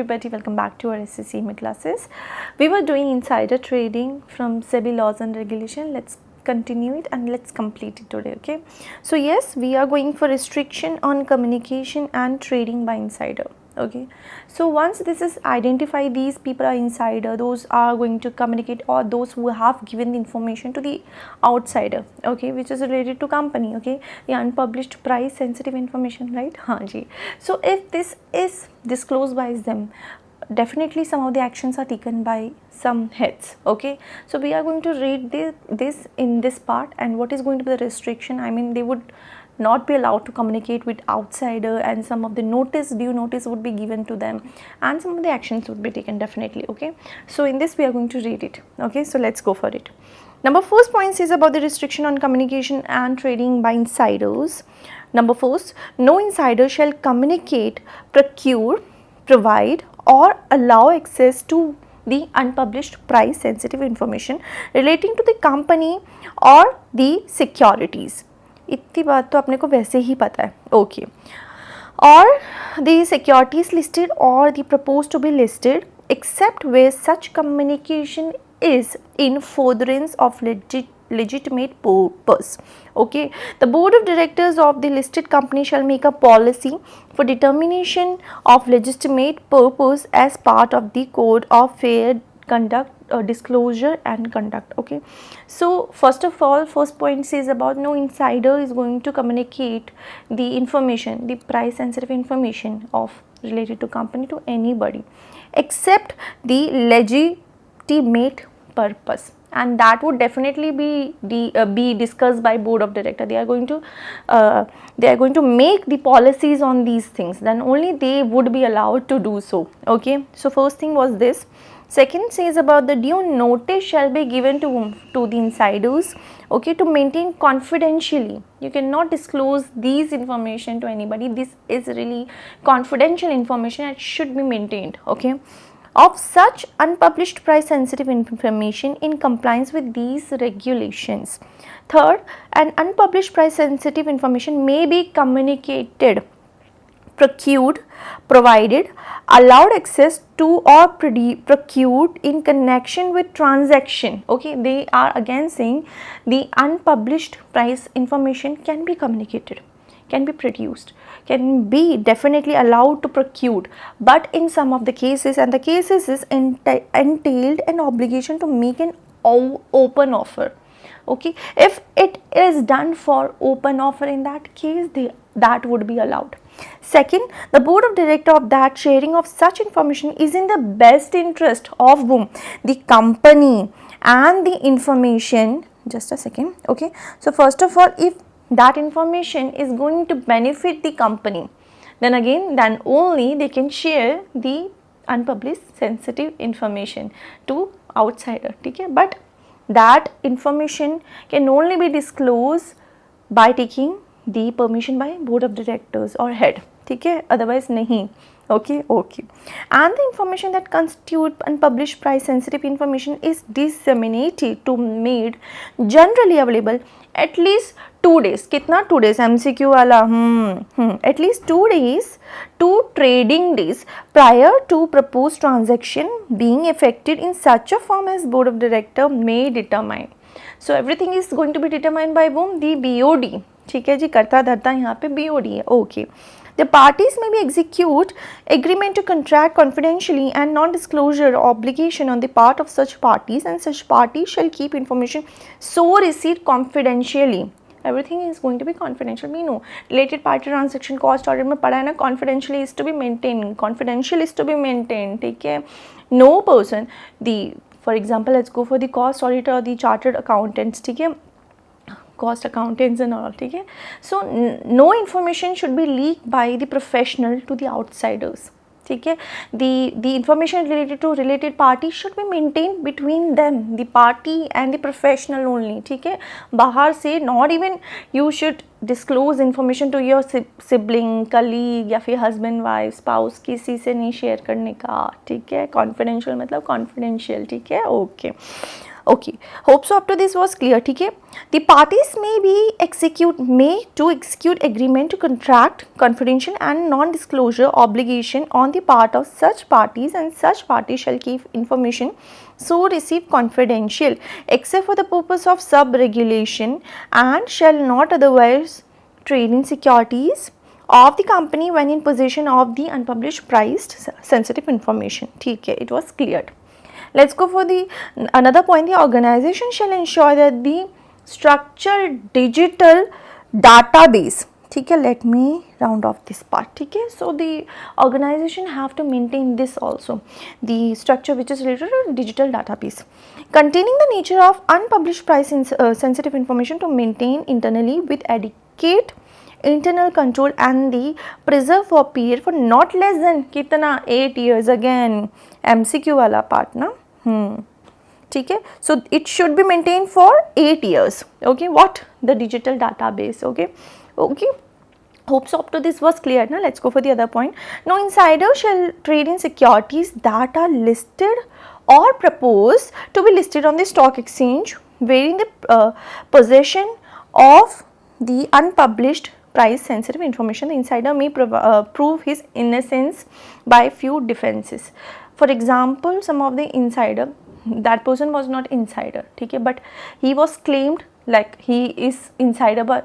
Everybody, welcome back to our CMA classes. We were doing insider trading from SEBI laws and regulation. Let's continue it and let's complete it today. Okay, so yes, we are going for restriction on communication and trading by insider. Okay, so once this is identified, these people are insider, those are going to communicate, or those who have given the information to the outsider, okay, which is related to company, okay, the unpublished price sensitive information, right? Haan ji. So if this is disclosed by them, definitely some of the actions are taken by some heads. Okay, so we are going to read this in this part, and what is going to be the restriction. I mean, they would not be allowed to communicate with outsider, and some of the due notice would be given to them, and some of the actions would be taken definitely. Okay, so in this we are going to read it. Okay, so let's go for it. Number first point says about the restriction on communication and trading by insiders. Number first, no insider shall communicate, procure, provide or allow access to the unpublished price sensitive information relating to the company or the securities. इतनी बात तो अपने को वैसे ही पता है. Okay, or the securities listed or the proposed to be listed, except where such communication is in furtherance of legitimate purpose. Okay, the board of directors of the listed company shall make a policy for determination of legitimate purpose as part of the code of fair conduct, disclosure and conduct. Okay, so first of all, first point says about no insider is going to communicate the information, the price sensitive information of related to company to anybody except the legitimate purpose, and that would definitely be discussed by board of director. They are going to make the policies on these things, then only they would be allowed to do so. Okay, so first thing was this. Second says about the due notice shall be given to the insiders, okay, to maintain confidentially. You cannot disclose these information to anybody. This is really confidential information. It should be maintained. Okay, of such unpublished price sensitive information in compliance with these regulations. Third, an unpublished price sensitive information may be communicated, procured, provided, allowed access to or procured in connection with transaction. Okay, they are again saying the unpublished price information can be communicated, can be produced, can be definitely allowed to procure, but in some of the cases, and the cases is entailed an obligation to make an open offer. Okay, if it is done for open offer, in that case that would be allowed. Second, the board of director of that sharing of such information is in the best interest of whom? The company and the information. Just a second. Okay, so first of all, if that information is going to benefit the company, then only they can share the unpublished sensitive information to outsider. Okay, but that information can only be disclosed by taking the permission by board of directors or head. Okay, otherwise nahi. Okay, and the information that constitute unpublished price sensitive information is disseminated to made generally available at least 2 days. Kitna 2 days? MCQ wala. At least 2 days to trading days prior to proposed transaction being effected in such a form as board of director may determine. So everything is going to be determined by whom? The BOD. ठीक है जी, करता धरता यहाँ पे BOD है. Okay, the parties may be execute agreement to contract confidentially and non-disclosure obligation on the part of such parties, and such parties shall keep information so received confidentially. Everything is going to be confidential. We know related party transaction cost order में पढ़ा है ना, confidentially is to be maintained, confidential is to be maintained. ठीक है, no person, the for example let's go for the cost auditor or the chartered accountants. ठीक है, cost accountants and all. Okay, so no information should be leaked by the professional to the outsiders. Okay, the information related to related parties should be maintained between them, the party and the professional only. Okay, bahar se not even you should disclose information to your sibling, colleague या फिर husband, wife, spouse, किसी से नहीं share करने का. ठीक है, confidential मतलब confidential. ठीक है, okay. Okay, hope so up to this was clear. ठीक है, the parties may to execute agreement to contract confidential and non-disclosure obligation on the part of such parties, and such parties shall keep information so receive confidential except for the purpose of sub-regulation, and shall not otherwise trade in securities of the company when in possession of the unpublished priced sensitive information. ठीक है, it was cleared. Let's go for the another point. The organization shall ensure that the structured digital database, ठीक है, let me round off this part. ठीक है, so the organization have to maintain this also, the structure which is related to digital database containing the nature of unpublished price sensitive information to maintain internally with adequate internal control and the preserve for period for not less than कितना 8 years. Again MCQ वाला part ना, ठीक है, so it should be maintained for 8 years. Okay, what the digital database. Okay, hope so up to this was clear. Now let's go for the other point. No insider shall trade in securities that are listed or proposed to be listed on the stock exchange wherein the possession of the unpublished price sensitive information. The insider may prove his innocence by few defenses. For example, some of the insider, that person was not insider, ठीक है, but he was claimed like he is insider by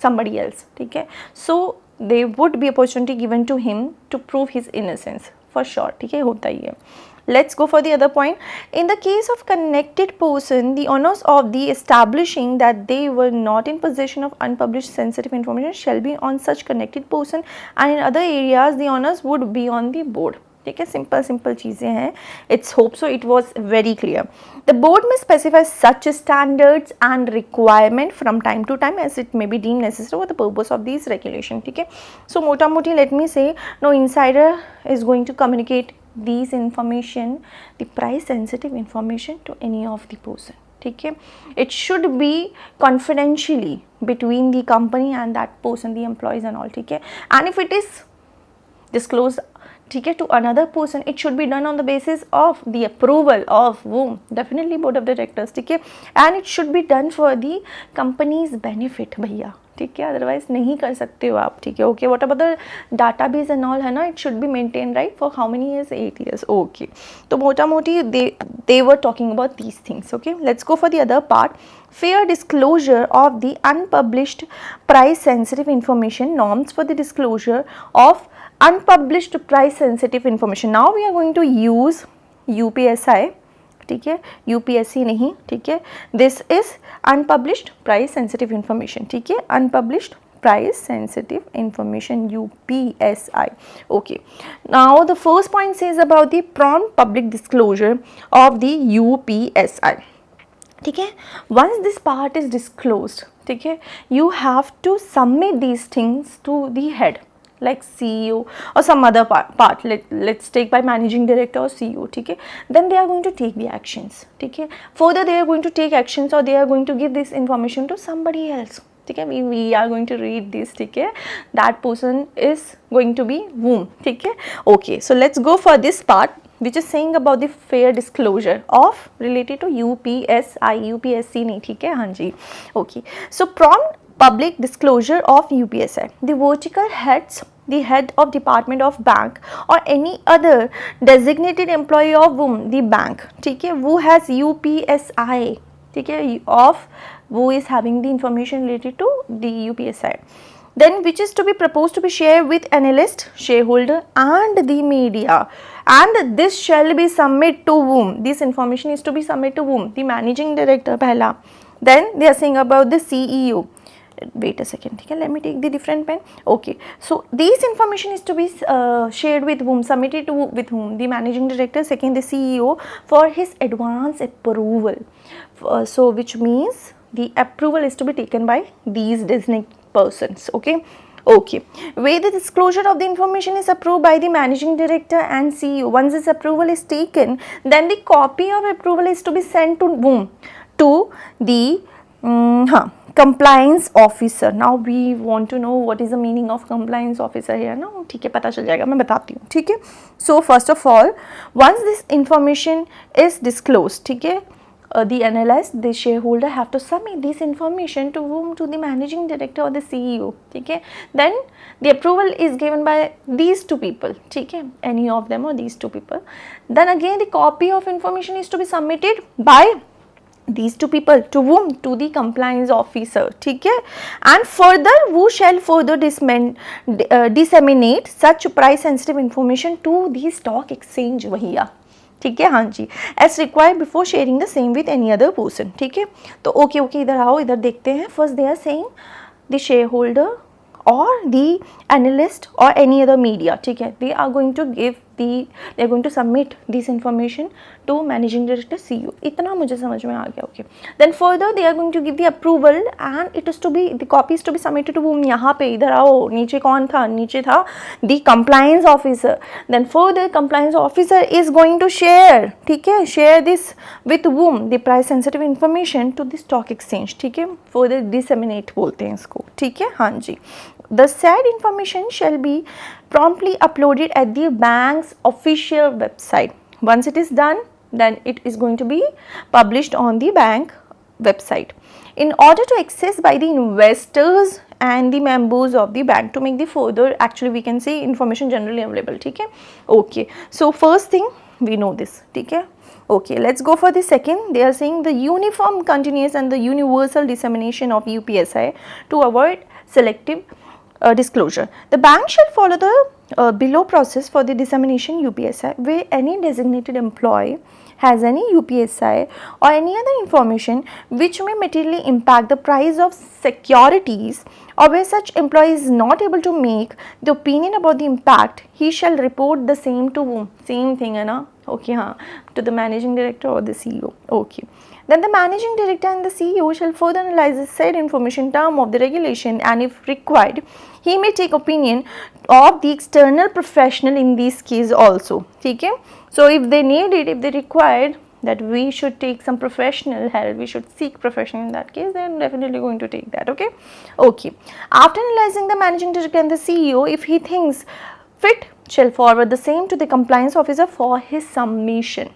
somebody else, ठीक है, so there would be opportunity given to him to prove his innocence for sure, ठीक है, होता ही है. Let's go for the other point. In the case of connected person, the onus of the establishing that they were not in possession of unpublished sensitive information shall be on such connected person, and in other areas the onus would be on the board. ठीक है, simple चीज़ें हैं. It's hope so it was very clear. The board may specify such standards and requirement from time to time as it may be deemed necessary for the purpose of these regulation. ठीक है, so मोटा मोटी let me say, no insider is going to communicate these information, the price sensitive information, to any of the person. ठीक है, it should be confidentially between the company and that person, the employees and all. ठीक है, and if it is disclosed, ठीक है, to another person, it should be done on the basis of the approval of whom? Definitely board of directors. ठीक है, and it should be done for the company's benefit भैया. ठीक है, otherwise नहीं कर सकते हो आप. ठीक है, okay, what about the database and all है ना, it should be maintain right for how many years, 8 years. Okay, तो मोटा मोटी they were talking about these things. Okay, let's go for the other part. Fair disclosure of the unpublished price sensitive information, norms for the disclosure of unpublished price sensitive information. Now we are going to use UPSI. ठीक है, UPSC नहीं. ठीक है, this is unpublished price sensitive information. ठीक है, unpublished price sensitive information, UPSI. Okay, now the first point says about the prompt public disclosure of the UPSI. ठीक है, once this part is disclosed, ठीक है, you have to submit these things to the head like CEO or some other part. Let's take by managing director or CEO. ठीक है, then they are going to take the actions. ठीक है, further they are going to take actions or they are going to give this information to somebody else. ठीक है, we are going to read this. ठीक है, that person is going to be whom. ठीक है, okay, so let's go for this part which is saying about the fair disclosure of related to UPSI, UPSC नहीं. ठीक है, हाँ जी. Okay, so prompt public disclosure of UPSI. The vertical heads the head of department of bank or any other designated employee of whom the bank, ठीक है, who has UPSI, ठीक है, of who is having the information related to the UPSI, then which is to be proposed to be shared with analyst, shareholder and the media, and this shall be submitted to whom? This information is to be submitted to whom? The managing director पहला. Then they are saying about the CEO. Wait a second, okay, let me take the different pen. Okay, so this information is to be shared with whom, submitted to with whom? The managing director, second the CEO for his advance approval. So which means the approval is to be taken by these designated persons. Okay, where the disclosure of the information is approved by the managing director and CEO. Once this approval is taken, then the copy of approval is to be sent to whom? To the compliance officer. Now we want to know what is the meaning of compliance officer here. ना, ठीक है, पता चल जाएगा, मैं बताती हूँ. ठीक है, so first of all, once this information is disclosed, ठीक है, the analyst, the shareholder have to submit this information to whom? To the managing director or the CEO. ठीक है, then the approval is given by these two people. ठीक है, any of them or these two people. Then again the copy of information is to be submitted by these two people to whom? To the compliance officer. ठीक है, and further who shall further disseminate such price sensitive information to the stock exchange. भैया ठीक है, हाँ जी, as required before sharing the same with any other person. ठीक है, तो okay इधर आओ, इधर देखते हैं. First they are saying the shareholder or the analyst or any other media. ठीक है, they are going to submit this information to managing director, CEO. इतना मुझे समझ में आ गया. Okay, then further they are going to give the approval and it is to be, the copy is to be submitted to whom? यहाँ पे इधर आओ, नीचे कौन था? नीचे था the compliance officer. Then further compliance officer is going to share, ठीक है, share this with whom? The price sensitive information to the stock exchange. ठीक है, further disseminate बोलते हैं इसको. ठीक है, हाँ जी. The said information shall be promptly uploaded at the bank's official website. Once it is done, then it is going to be published on the bank website in order to access by the investors and the members of the bank to make the further, actually we can say, information generally available. ठीक है, okay, so first thing we know this. ठीक है, okay, let's go for the second. They are saying the uniform, continuous and the universal dissemination of UPSI to avoid selective disclosure. The bank shall follow the below process for the dissemination UPSI where any designated employee has any UPSI or any other information which may materially impact the price of securities, or where such employee is not able to make the opinion about the impact, he shall report the same to whom? Same thing है ना, okay, हाँ, to the managing director or the CEO. Okay, then the managing director and the CEO shall further analyze the said information term of the regulation, and if required he may take opinion of the external professional in this case also. ठीक है, so if they need it, if they required that we should take some professional help, we should seek professional in that case, they are definitely going to take that. Okay, okay, after analyzing the managing director and the CEO, if he thinks fit, shall forward the same to the compliance officer for his submission.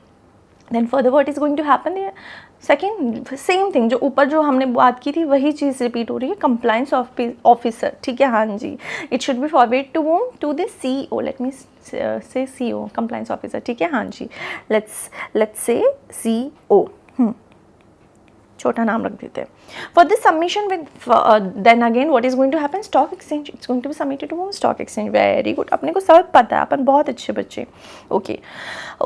Then further what is going to happen there? Second same thing, जो ऊपर जो हमने बात की थी वही चीज़ repeat हो रही है. कंप्लाइंस ऑफिसर, ठीक है, हाँ जी, it should be forward to home? To the CEO. Let me say CEO, compliance officer. ठीक है, हाँ जी, लेट्स से CEO. छोटा नाम रख देते हैं. For this submission with then again what is going to happen? Stock exchange. It's going to be submitted to stock exchange. Very good. अपने को सब पता है, अपन बहुत अच्छे बच्चे. Okay,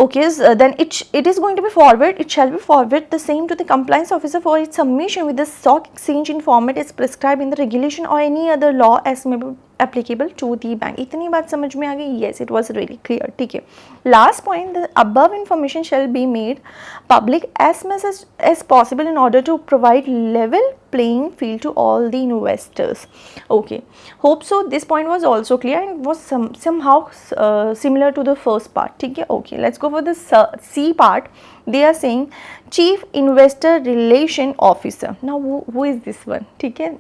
okay. Then it is going to be forward. It shall be forward the same to the compliance officer for its submission with the stock exchange in format is prescribed in the regulation or any other law as may be applicable to the bank. इतनी बात समझ में आ गई? Yes, it was really clear. ठीक है. Last point, the above information shall be made public as much as possible in order to provide level playing field to all the investors. Okay, hope so this point was also clear and was somehow similar to the first part. ठीक है, okay, let's go for the C part. They are saying Chief Investor Relation Officer. Now who is this one? ठीक है,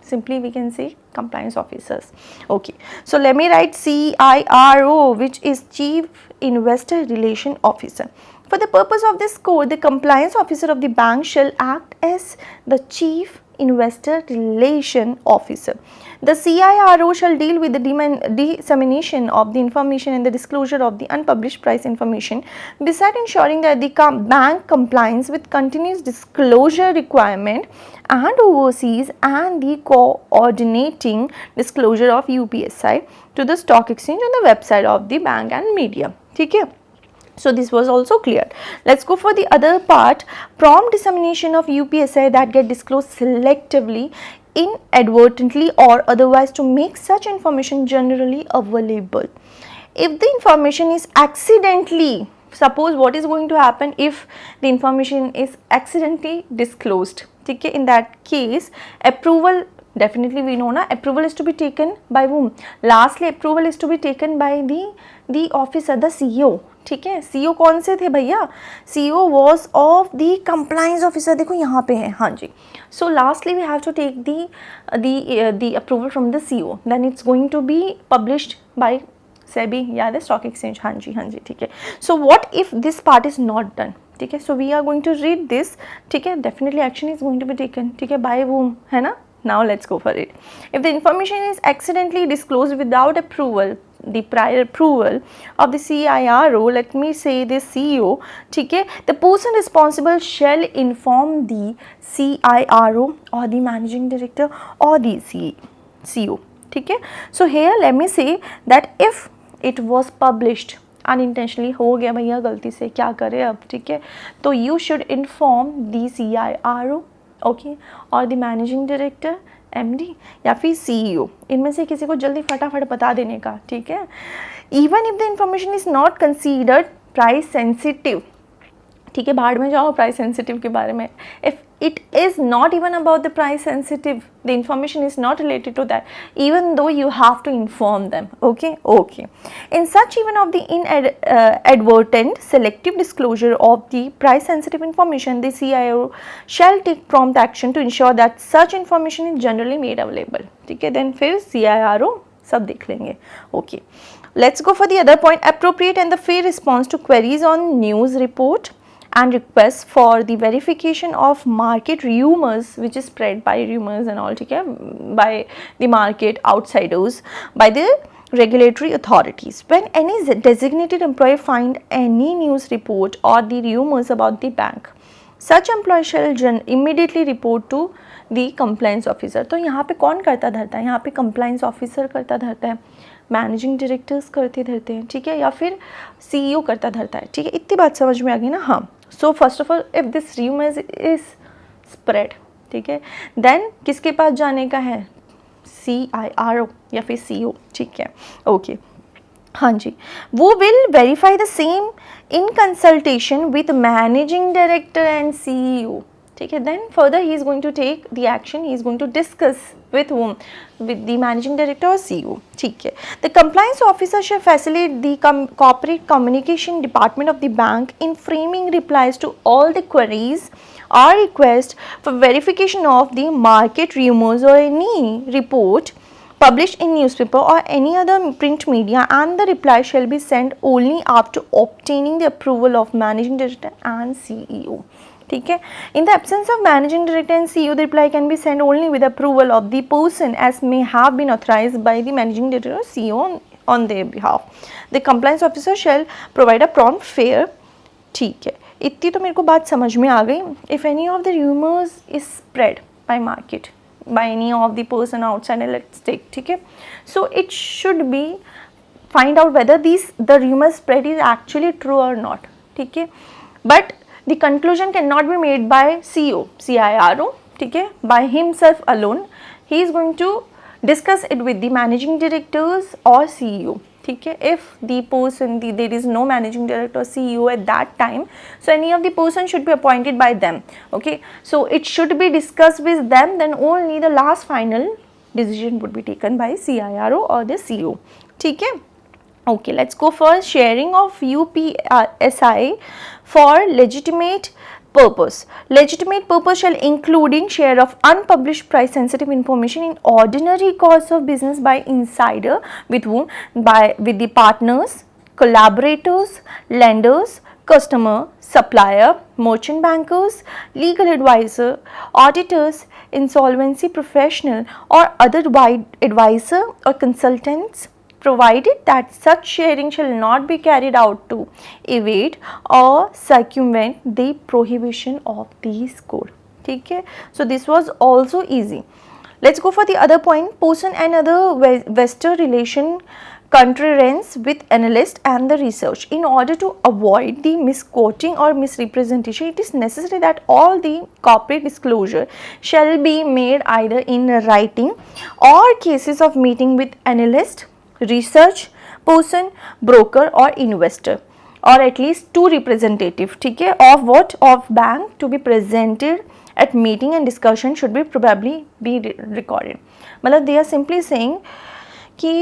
simply we can say compliance officers. Okay, so let me write CIRO, which is Chief Investor Relation Officer. For the purpose of this code, the compliance officer of the bank shall act as the Chief Investor Relation Officer. The CIRO shall deal with the dissemination of the information and the disclosure of the unpublished price information, besides ensuring that the bank complies with continuous disclosure requirement and oversees and the coordinating disclosure of UPSI to the stock exchange on the website of the bank and media. ठीक है, so this was also clear. Let's go for the other part. Prompt dissemination of UPSI that get disclosed selectively, inadvertently or otherwise to make such information generally available. If the information is accidentally, suppose what is going to happen if the information is accidentally disclosed, ठीक है, in that case approval, definitely we know na, approval is to be taken by whom? Lastly approval is to be taken by the officer, the CEO. ठीक है, CEO कौन से थे भैया? CEO was of the compliance officer. देखो यहाँ पे है, हाँ जी. So lastly we have to take the approval from the CEO. Then it's going to be published by SEBI या the stock exchange. हाँ जी, हाँ जी, ठीक है. So what if this part is not done? ठीक है. So we are going to read this, ठीक है. Definitely action is going to be taken, ठीक है, बाय whom, है ना. Now let's go for it. If the information is accidentally disclosed without approval, the prior approval of the CIRO, let me say the CEO, ठीक है, the person responsible shall inform the CIRO or the managing director or the CEO, ठीक है. So here let me say that if it was published unintentionally, हो गया भैया गलती से, क्या करें अब, ठीक है, तो you should inform the CIRO, okay, और द मैनेजिंग डायरेक्टर MD या फिर CEO, इनमें से किसी को जल्दी फटाफट बता देने का, ठीक है. Even if the information is not considered price sensitive, ठीक है, भाड़ में जाओ प्राइस सेंसिटिव के बारे में. If it is not even about the price sensitive, the information is not related to that, even though you have to inform them, okay. In such event of the inadvertent selective disclosure of the price sensitive information, the CIO shall take prompt action to ensure that such information is generally made available, ठीक है. then फिर CIRO सब देख लेंगे, okay. Let's go for the other point. Appropriate and the fair response to queries on news report and requests for the verification of market rumors which is spread by rumors and all, ठीक है, by the market outsiders, by the regulatory authorities. When any designated employee find any news report or the rumors about the bank, such employee shall immediately report to the compliance officer. तो यहाँ पे कौन करता धरता है, यहाँ पे compliance officer करता धरता है, मैनेजिंग डायरेक्टर्स करते धरते हैं, ठीक है, या फिर CEO करता धरता है, ठीक है. इतनी बात समझ में आ गई ना. हाँ. So first of all if this rumour is spread, ठीक है, देन किसके पास जाने का है, CIRO या फिर CEO, ठीक है, ओके. हाँ जी, वो will verify the same in consultation with managing director and CEO, ठीक है. Then further he is going to take the action, he is going to discuss with whom, with the managing director or CEO, ठीक है. The compliance officer shall facilitate the corporate communication department of the bank in framing replies to all the queries or requests for verification of the market rumors or any report published in newspaper or any other print media, and the reply shall be sent only after obtaining the approval of managing director and CEO, ठीक है. In the absence of managing director and CEO, the reply can be sent only with approval of the person as may have been authorized by the managing director or CEO on their behalf. The compliance officer shall provide a prompt fair, ठीक है. इतनी तो मेरे को बात समझ में आ गई. If any of the rumors is spread by market, by any of the person outside, let's take, ठीक है, so it should be find out whether the rumor spread is actually true or not, ठीक है. But the conclusion cannot be made by CIRO, ठीक है, by himself alone. He is going to discuss it with the managing directors or CEO, ठीक है. If the person, there is no managing director or CEO at that time, so any of the person should be appointed by them, okay. So it should be discussed with them, then only the last final decision would be taken by CIRO or the CEO, ठीक है. Okay, let's go for sharing of UPSI for legitimate purpose. Legitimate purpose shall including share of unpublished price sensitive information in ordinary course of business by insider with whom, with the partners, collaborators, lenders, customer, supplier, merchant bankers, legal advisor, auditors, insolvency professional or other advisor or consultants, provided that such sharing shall not be carried out to evade or circumvent the prohibition of this code, ठीक है. So this was also easy. Let's go for the other point. Person and other vestor relation concurrence with analyst and the research. In order to avoid the misquoting or misrepresentation, it is necessary that all the corporate disclosure shall be made either in writing or cases of meeting with analyst, research person, broker or investor, or at least two representative, ठीक है, of what, of bank to be presented at meeting and discussion should be probably be recorded. मतलब they are simply saying कि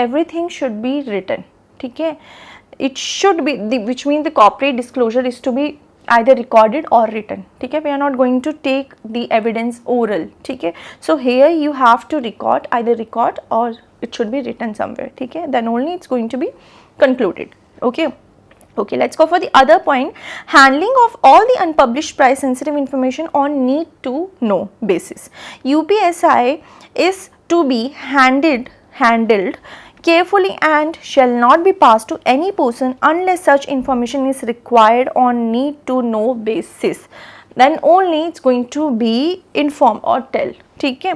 everything should be written, ठीक है. It should be which means the corporate disclosure is to be either recorded or written, ठीक है. We are not going to take the evidence oral, ठीक है. So here you have to record, either record or it should be written somewhere, ठीक है. Then only it's going to be concluded, okay. Okay, let's go for the other point. Handling of all the unpublished price sensitive information on need to know basis. UPSI is to be handled carefully and shall not be passed to any person unless such information is required on need to know basis. Then only it's going to be inform or tell. ठीक है.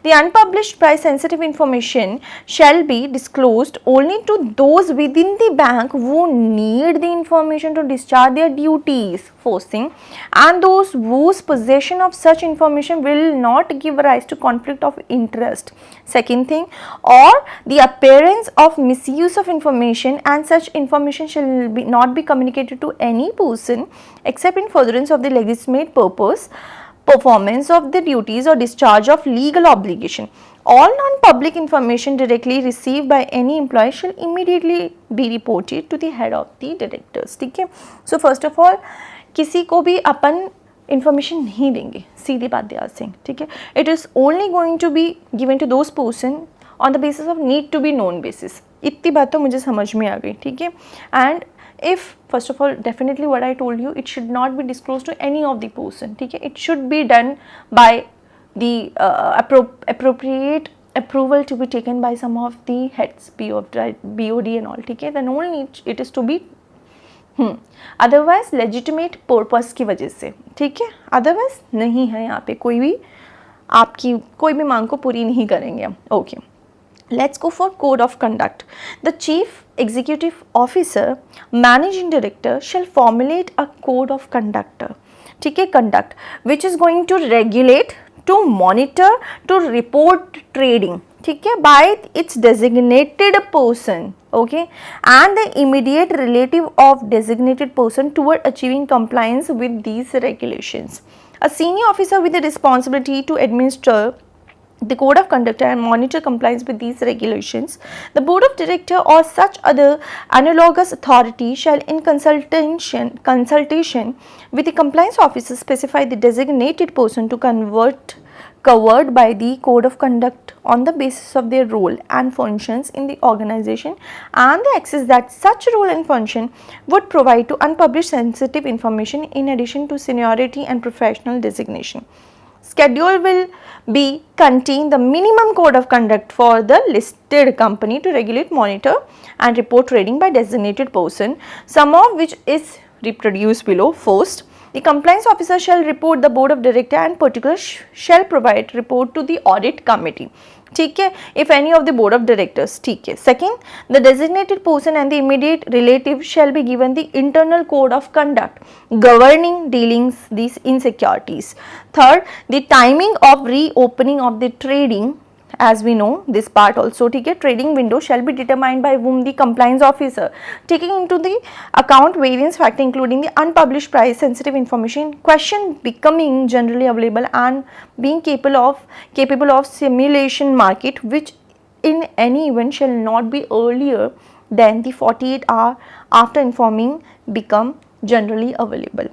The unpublished price sensitive information shall be disclosed only to those within the bank who need the information to discharge their duties forcing, and those whose possession of such information will not give rise to conflict of interest. Second thing, or the appearance of misuse of information, and such information shall be not be communicated to any person except in furtherance of the legitimate purpose, performance of the duties or discharge of legal obligation. All non-public information directly received by any employee shall immediately be reported to the head of the directors. ठीक है. So first of all, किसी को भी अपन information नहीं देंगे, सीधी बात दे सिंह. ठीक है. It is only going to be given to those person on the basis of need to be known basis. इतनी बात तो मुझे समझ में आ गई. ठीक है. And if first of all, definitely what I told you, it should not be disclosed to any of the person. ठीक है. It should be done by the appropriate approval to be taken by some of the heads, BOD and all. ठीक है. Then only it is to be otherwise legitimate purpose की वजह से. ठीक है. Otherwise नहीं है यहाँ पे कोई भी आपकी कोई भी मांग को पूरी नहीं करेंगे. Okay, let's go for code of conduct. The chief executive officer, managing director shall formulate a code of conduct. ठीक है. conduct which is going to regulate, to monitor, to report trading. ठीक है. by its designated person. Okay, and the immediate relative of designated person toward achieving compliance with these regulations. A senior officer with the responsibility to administer the code of conduct and monitor compliance with these regulations. The board of director or such other analogous authority shall in consultation with the compliance officer specify the designated person to covered by the code of conduct on the basis of their role and functions in the organization and the access that such role and function would provide to unpublished sensitive information in addition to seniority and professional designation. Schedule will be contain the minimum code of conduct for the listed company to regulate, monitor and report trading by designated person, some of which is reproduced below. First, the compliance officer shall report the board of director and particular shall provide report to the audit committee. ठीक है. If any of the board of directors. ठीक है. Second, the designated person and the immediate relative shall be given the internal code of conduct governing dealings these insecurities. Third, the timing of reopening of the trading, as we know this part also. ठीक है. Trading window shall be determined by whom the compliance officer, taking into the account variance factor including the unpublished price sensitive information, question becoming generally available and being capable of simulation market, which in any event shall not be earlier than the 48 hour after informing become generally available.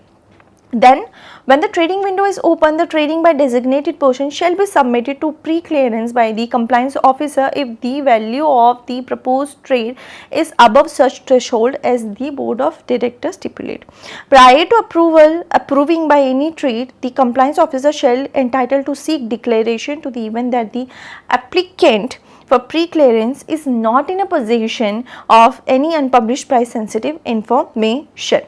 Then, when the trading window is open, the trading by designated person shall be submitted to pre-clearance by the compliance officer if the value of the proposed trade is above such threshold as the board of directors stipulate. Prior to approving by any trade, the compliance officer shall entitled to seek declaration to the event that the applicant for pre-clearance is not in a possession of any unpublished price sensitive information.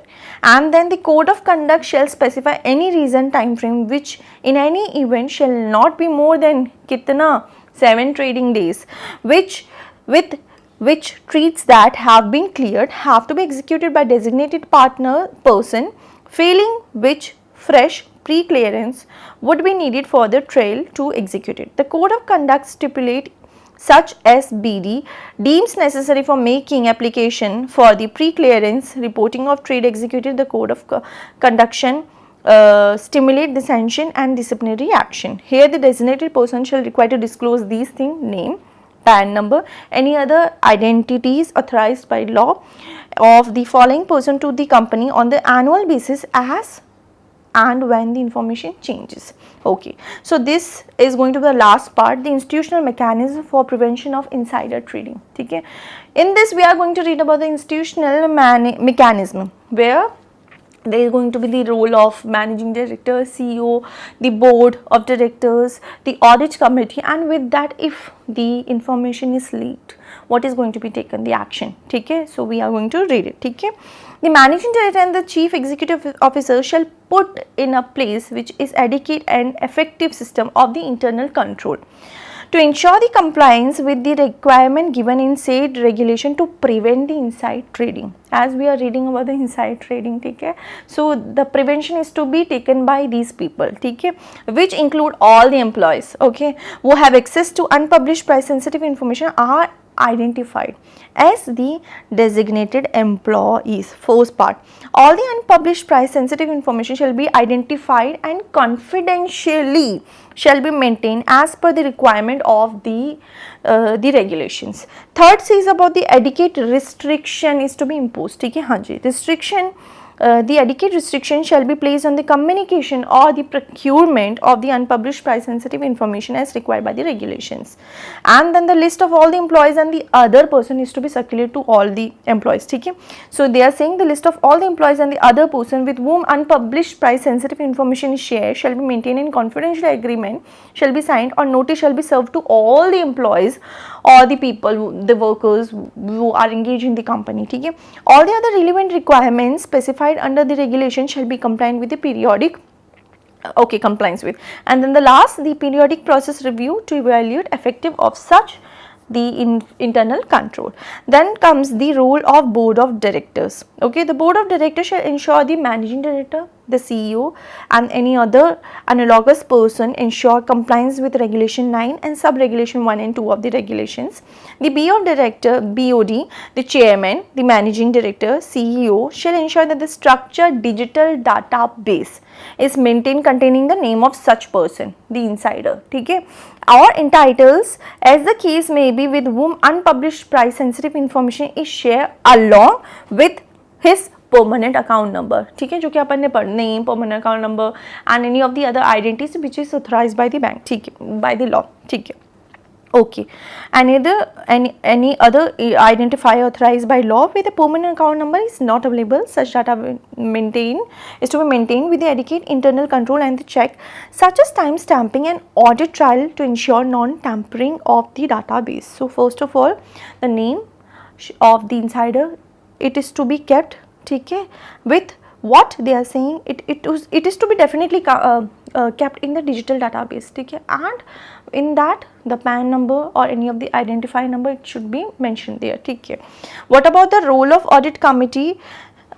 And then the code of conduct shall specify any reason time frame which in any event shall not be more than kitna 7 trading days, which trades that have been cleared have to be executed by designated partner person, failing which fresh pre-clearance would be needed for the trail to execute it. The code of conduct stipulate such as BD deems necessary for making application for the pre-clearance reporting of trade executed. The code of conduction stimulate the sanction and disciplinary action. Here the designated person shall require to disclose these things: name, PAN number, any other identities authorized by law of the following person to the company on the annual basis as and when the information changes. Okay, so this is going to be the last part, the institutional mechanism for prevention of insider trading. Okay, in this we are going to read about the institutional mechanism, where there is going to be the role of managing director, CEO, the board of directors, the audit committee, and with that, if the information is leaked, what is going to be taken, the action. Okay, so we are going to read it. Okay, the managing director and the chief executive officer shall put in a place which is adequate and effective system of the internal control to ensure the compliance with the requirement given in said regulation to prevent the inside trading. As we are reading about the inside trading, okay, so the prevention is to be taken by these people, okay, which include all the employees, okay, who have access to unpublished price sensitive information are identified as the designated employees. First part, all the unpublished price sensitive information shall be identified and confidentially shall be maintained as per the requirement of the regulations. Third says about the adequate restriction is to be imposed. Okay, हाँ जी, restriction, the adequate restriction shall be placed on the communication or the procurement of the unpublished price sensitive information as required by the regulations. And then the list of all the employees and the other person is to be circulated to all the employees. Okay, so they are saying the list of all the employees and the other person with whom unpublished price sensitive information is shared shall be maintained in confidential agreement, shall be signed, or notice shall be served to all the employees or the people, the workers who are engaged in the company. Okay, all the other relevant requirements specified under the regulation shall be compliant with the periodic, okay, compliance with, and then the last, the periodic process review to evaluate effective of such the internal control. Then comes the role of board of directors. Okay, the board of directors shall ensure the managing director, the CEO, and any other analogous person ensure compliance with regulation 9 and sub regulation 1 and 2 of the regulations. The BOD, the chairman, the managing director, CEO shall ensure that the structured digital database is maintained containing the name of such person, the insider, okay, or entitles, as the case may be, with whom unpublished price sensitive information is shared along with his permanent account number. ठीक है, जो कि अपन ने पढ़, name, permanent account number and any of the other identities which is authorized by the bank, ठीक है, by the law, ठीक है. Okay, any other identifier authorized by law with a permanent account number is not available. Such data is to be maintained with the adequate internal control and the check, such as time stamping and audit trail to ensure non-tampering of the database. So first of all, the name of the insider, it is to be kept, okay, with what they are saying, it is to be definitely kept in the digital database, okay, and in that the PAN number or any of the identifier number, it should be mentioned there, okay. What about the role of audit committee?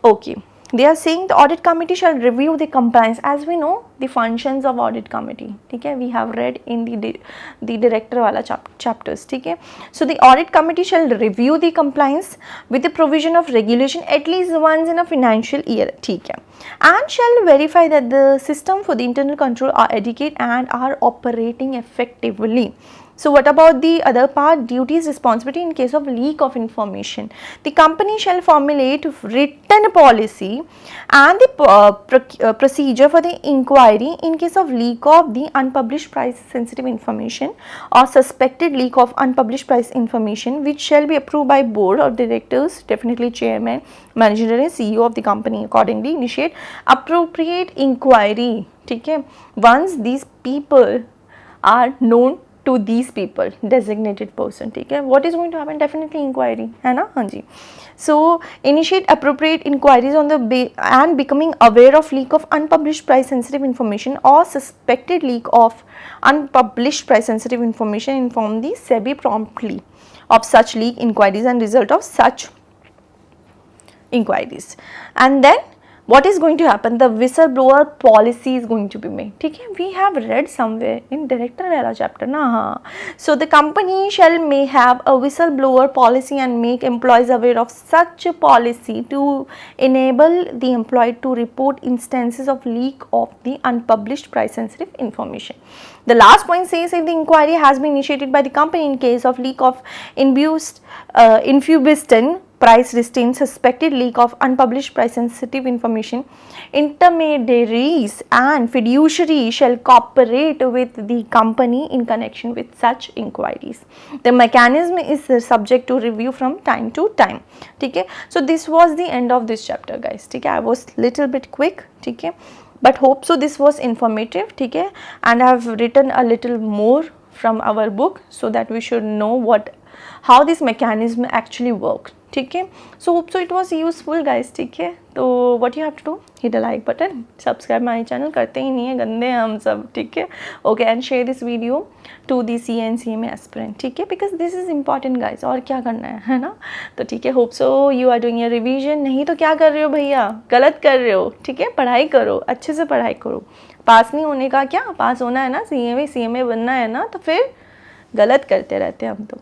Okay, they are saying the audit committee shall review the compliance. As we know the functions of audit committee, okay, we have read in the director wala chapters, okay. So the audit committee shall review the compliance with the provision of regulation at least once in a financial year, okay, and shall verify that the system for the internal control are adequate and are operating effectively. So what about the other part, duties, responsibility in case of leak of information? The company shall formulate written policy and the procedure for the inquiry in case of leak of the unpublished price sensitive information or suspected leak of unpublished price information, which shall be approved by board of directors, definitely chairman, managing director, CEO of the company. Accordingly initiate appropriate inquiry, okay, once these people are known to these people, designated person, okay. What is going to happen? Definitely inquiry, है ना, हाँ जी. So initiate appropriate inquiries on the and becoming aware of leak of unpublished price sensitive information or suspected leak of unpublished price sensitive information, inform the SEBI promptly of such leak inquiries and result of such inquiries. And then what is going to happen? The whistleblower policy is going to be made. Okay, we have read somewhere in director wala chapter na. So the company may have a whistleblower policy and make employees aware of such a policy to enable the employee to report instances of leak of the unpublished price sensitive information. The last point says, if the inquiry has been initiated by the company in case of leak of infubistin price restraint, suspected leak of unpublished price sensitive information, intermediaries and fiduciary shall cooperate with the company in connection with such inquiries. The mechanism is subject to review from time to time. ठीक है, so this was the end of this chapter guys. ठीक है, I was little bit quick. ठीक है, but hope so this was informative. ठीक है, and I have written a little more from our book so that we should know how this mechanism actually works. ठीक है, so hope so it was useful guys. ठीक है, तो what you have to do, hit a like button, subscribe my channel, करते ही नहीं है, गंदे हैं हम सब. ठीक है, okay, and share this video to the CA and CMA aspirant. ठीक है, because this is important guys. और क्या करना है ना. तो ठीक है, hope so you are doing your revision. नहीं तो क्या कर रहे हो भैया, गलत कर रहे हो. ठीक है, पढ़ाई करो, अच्छे से पढ़ाई करो. पास नहीं होने का क्या, पास होना है ना, CMA बनना है ना, तो फिर गलत करते रहते हैं हम तो.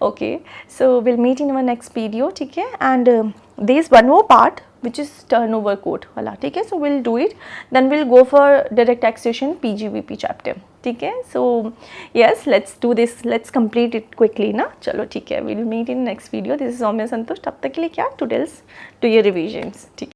Okay, so will meet in our next video. ठीक है, and there is one more part which is turnover code वाला. ठीक है, so will do it, then will go for direct taxation PGBP chapter. ठीक है, so yes, let's do this, let's complete it quickly ना. चलो ठीक है, will meet in next video. This is Saumya Santosh. तब तक के लिए क्या, टू योर रिविजन्स. ठीक.